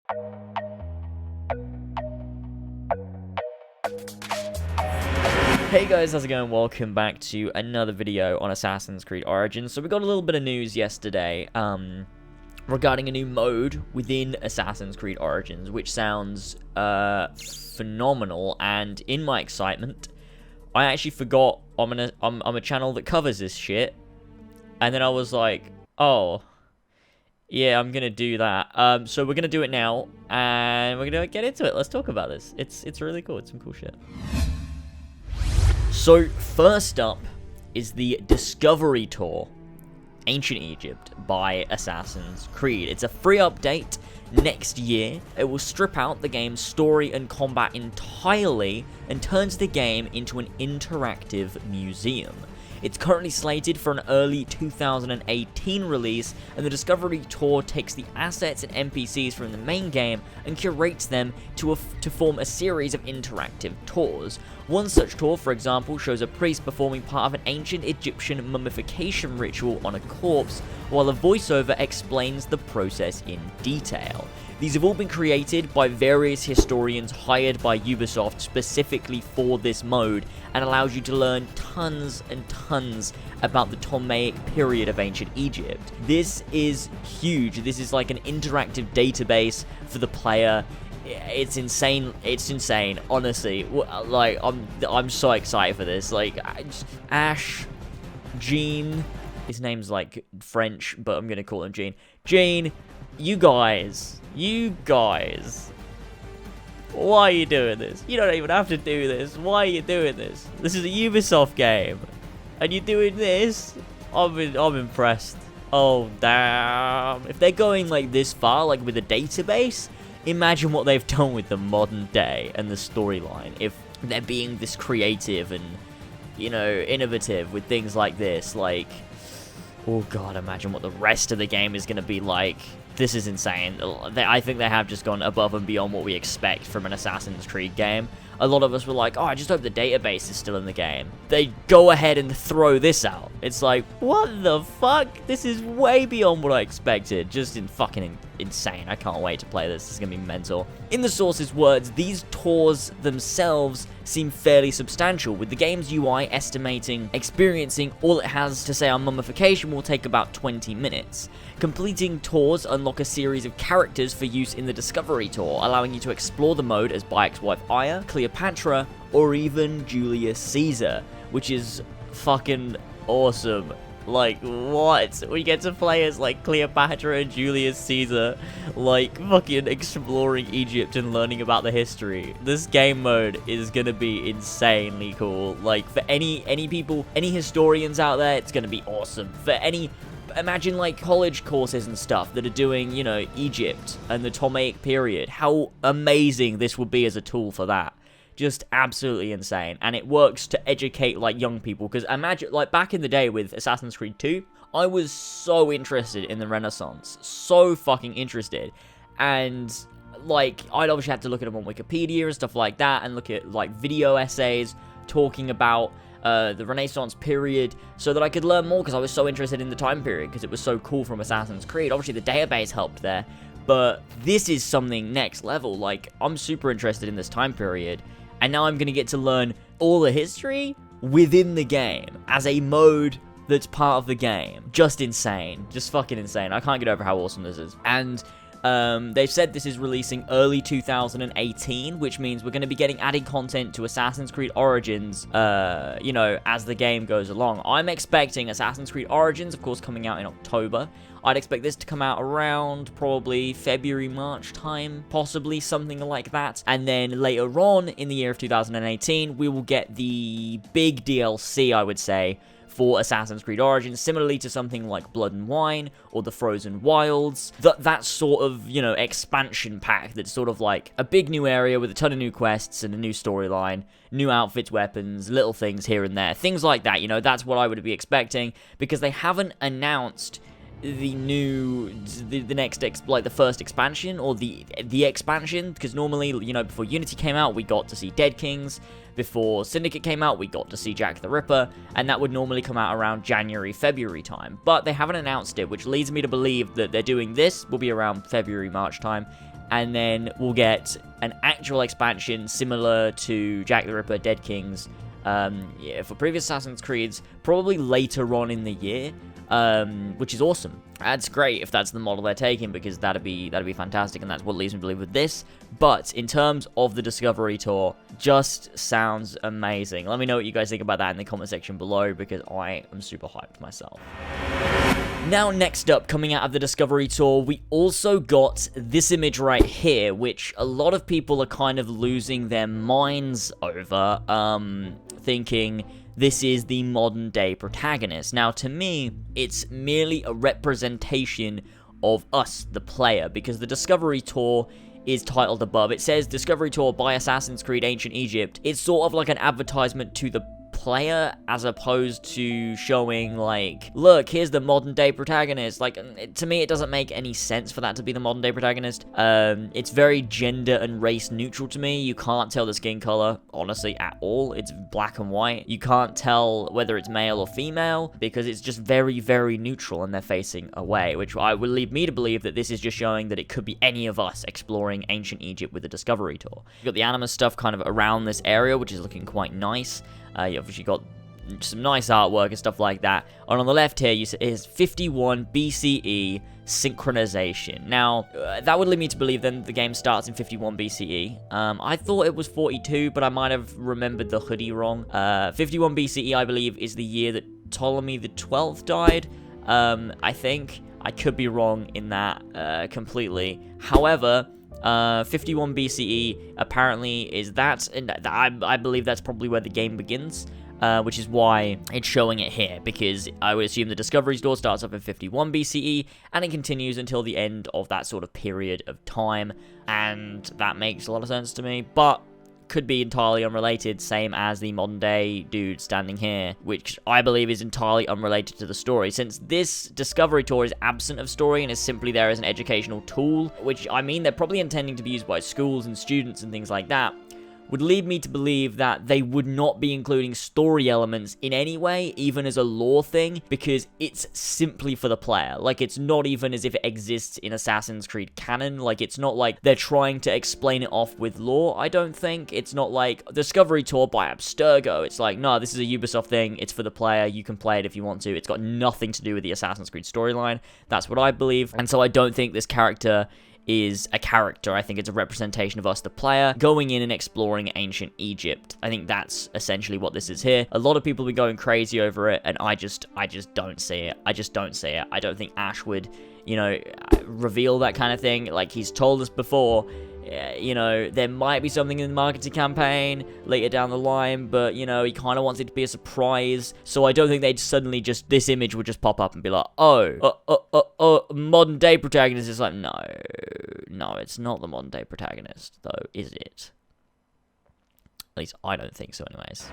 Hey guys, how's it going? Welcome back to another video on Assassin's Creed Origins. So we got a little bit of news yesterday regarding a new mode within Assassin's Creed Origins, which sounds phenomenal. And in my excitement, I actually forgot I'm a channel that covers this shit, and then I was like, oh yeah, I'm gonna do that. So we're gonna do it now, and we're gonna get into it. Let's talk about this. It's really cool. It's some cool shit. So, first up is the Discovery Tour, Ancient Egypt by Assassin's Creed. It's a free update next year. It will strip out the game's story and combat entirely and turns the game into an interactive museum. It's currently slated for an early 2018 release, and the Discovery Tour takes the assets and NPCs from the main game and curates them to form a series of interactive tours. One such tour, for example, shows a priest performing part of an ancient Egyptian mummification ritual on a corpse, while a voiceover explains the process in detail. These have all been created by various historians hired by Ubisoft specifically for this mode, and allows you to learn tons and tons about the Ptolemaic period of ancient Egypt. This is huge. This is like an interactive database for the player. It's insane. It's insane, honestly. Like, I'm so excited for this. Like, Ash, Jean, his name's like French, but I'm gonna call him Jean. Jean, you guys, why are you doing this? You don't even have to do this. Why are you doing this? This is a Ubisoft game, and you're doing this? I'm impressed. Oh damn! If they're going like this far, like with a database, imagine what they've done with the modern day and the storyline. If they're being this creative and, you know, innovative with things like this, like, oh god, imagine what the rest of the game is going to be like. This is insane. I think they have just gone above and beyond what we expect from an Assassin's Creed game. A lot of us were like, oh, I just hope the database is still in the game. They go ahead and throw this out. It's like, what the fuck? This is way beyond what I expected. Just fucking insane. I can't wait to play this. This is going to be mental. In the source's words, these tours themselves seem fairly substantial, with the game's UI estimating experiencing all it has to say on mummification will take about 20 minutes. Completing tours unlock a series of characters for use in the Discovery Tour, allowing you to explore the mode as Bayek's wife Aya, Cleopatra, or even Julius Caesar, which is fucking awesome. Like, what? We get to play as, like, Cleopatra and Julius Caesar, like, fucking exploring Egypt and learning about the history. This game mode is gonna be insanely cool. Like, for any people, any historians out there, it's gonna be awesome. For any, imagine, like, college courses and stuff that are doing, you know, Egypt and the Ptolemaic period. How amazing this would be as a tool for that. Just absolutely insane. And it works to educate, like, young people. Because imagine, like, back in the day with Assassin's Creed 2, I was so interested in the Renaissance. So fucking interested. And, like, I'd obviously have to look at them on Wikipedia and stuff like that. And look at, like, video essays talking about the Renaissance period, so that I could learn more, because I was so interested in the time period, because it was so cool from Assassin's Creed. Obviously, the database helped there. But this is something next level. Like, I'm super interested in this time period. And now I'm going to get to learn all the history within the game as a mode that's part of the game. Just insane. Just fucking insane. I can't get over how awesome this is. And they've said this is releasing early 2018, which means we're going to be getting added content to Assassin's Creed Origins, you know, as the game goes along. I'm expecting Assassin's Creed Origins, of course, coming out in October. I'd expect this to come out around probably February, March time, possibly something like that. And then later on in the year of 2018, we will get the big DLC, I would say, for Assassin's Creed Origins, similarly to something like Blood and Wine or the Frozen Wilds. That sort of, you know, expansion pack that's sort of like a big new area with a ton of new quests and a new storyline, new outfits, weapons, little things here and there. Things like that, you know, that's what I would be expecting, because they haven't announced the next like the first expansion or the expansion, because normally, you know, before Unity came out, we got to see Dead Kings. Before Syndicate came out, we got to see Jack the Ripper, and that would normally come out around January, February time. But they haven't announced it, which leads me to believe that they're doing this will be around February, March time, and then we'll get an actual expansion similar to Jack the Ripper, Dead Kings, yeah, for previous Assassin's Creeds, probably later on in the year, which is awesome. That's great if that's the model they're taking, because that'd be fantastic, and that's what leads me to believe with this. But in terms of the Discovery Tour, just sounds amazing. Let me know what you guys think about that in the comment section below, because I am super hyped myself. Now, next up, coming out of the Discovery Tour, we also got this image right here, which a lot of people are kind of losing their minds over, thinking this is the modern day protagonist. Now, to me, it's merely a representation of us, the player, because the Discovery Tour is titled above. It says Discovery Tour by Assassin's Creed Ancient Egypt. It's sort of like an advertisement to the player, as opposed to showing, like, look, here's the modern day protagonist. Like, to me, it doesn't make any sense for that to be the modern day protagonist. It's very gender and race neutral to me. You can't tell the skin color, honestly, at all. It's black and white. You can't tell whether it's male or female, because it's just very, very neutral, and they're facing away, which would lead me to believe that this is just showing that it could be any of us exploring ancient Egypt with the Discovery Tour. You've got the anima stuff kind of around this area, which is looking quite nice. You obviously got some nice artwork and stuff like that. And on the left here, is 51 BCE synchronization. Now, that would lead me to believe then the game starts in 51 BCE. I thought it was 42, but I might have remembered the hoodie wrong. 51 BCE, I believe, is the year that Ptolemy the 12th died. I think. I could be wrong in that completely. However, 51 BCE apparently is that, and I believe that's probably where the game begins, which is why it's showing it here, because I would assume the Discovery Tour starts off in 51 BCE, and it continues until the end of that sort of period of time, and that makes a lot of sense to me, but could be entirely unrelated, same as the modern day dude standing here, which I believe is entirely unrelated to the story, since this Discovery Tour is absent of story and is simply there as an educational tool, which, I mean, they're probably intending to be used by schools and students and things like that, would lead me to believe that they would not be including story elements in any way, even as a lore thing, because it's simply for the player. Like, it's not even as if it exists in Assassin's Creed canon. Like, it's not like they're trying to explain it off with lore, I don't think. It's not like Discovery Tour by Abstergo. It's like, no, this is a Ubisoft thing. It's for the player. You can play it if you want to. It's got nothing to do with the Assassin's Creed storyline. That's what I believe. And so I don't think this character is a character. I think it's a representation of us, the player, going in and exploring ancient Egypt. I think that's essentially what this is here. A lot of people have been going crazy over it, and I just don't see it. I just don't see it. I don't think Ash would, you know, reveal that kind of thing. Like, he's told us before, you know, there might be something in the marketing campaign later down the line, but, you know, he kind of wants it to be a surprise. So I don't think they'd suddenly just, this image would just pop up and be like, oh, modern day protagonist. Is like, no, it's not the modern day protagonist, though, is it? At least I don't think so anyways.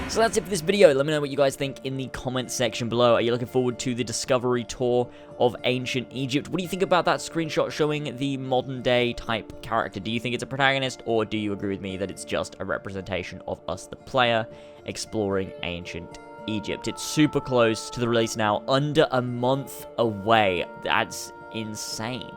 So that's it for this video. Let me know what you guys think in the comment section below. Are you looking forward to the Discovery Tour of Ancient Egypt? What do you think about that screenshot showing the modern day type character? Do you think it's a protagonist, or do you agree with me that it's just a representation of us, the player, exploring Ancient Egypt? It's super close to the release now, under a month away. That's insane.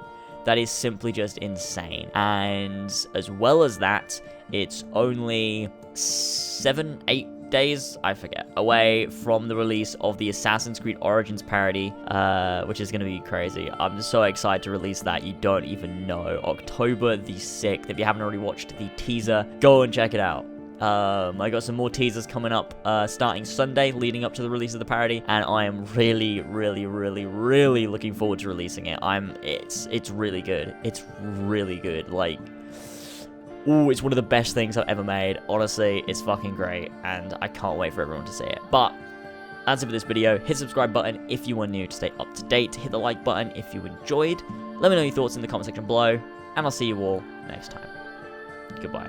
That is simply just insane. And as well as that, it's only 7, 8 days, I forget, away from the release of the Assassin's Creed Origins parody, which is going to be crazy. I'm so excited to release that. You don't even know. October the 6th. If you haven't already watched the teaser, go and check it out. I got some more teasers coming up starting Sunday, leading up to the release of the parody, and I am really looking forward to releasing it. It's really good. It's really good. Like, ooh, it's one of the best things I've ever made. Honestly, it's fucking great, and I can't wait for everyone to see it. But that's it for this video. Hit the subscribe button if you are new to stay up to date. Hit the like button if you enjoyed. Let me know your thoughts in the comment section below, and I'll see you all next time. Goodbye.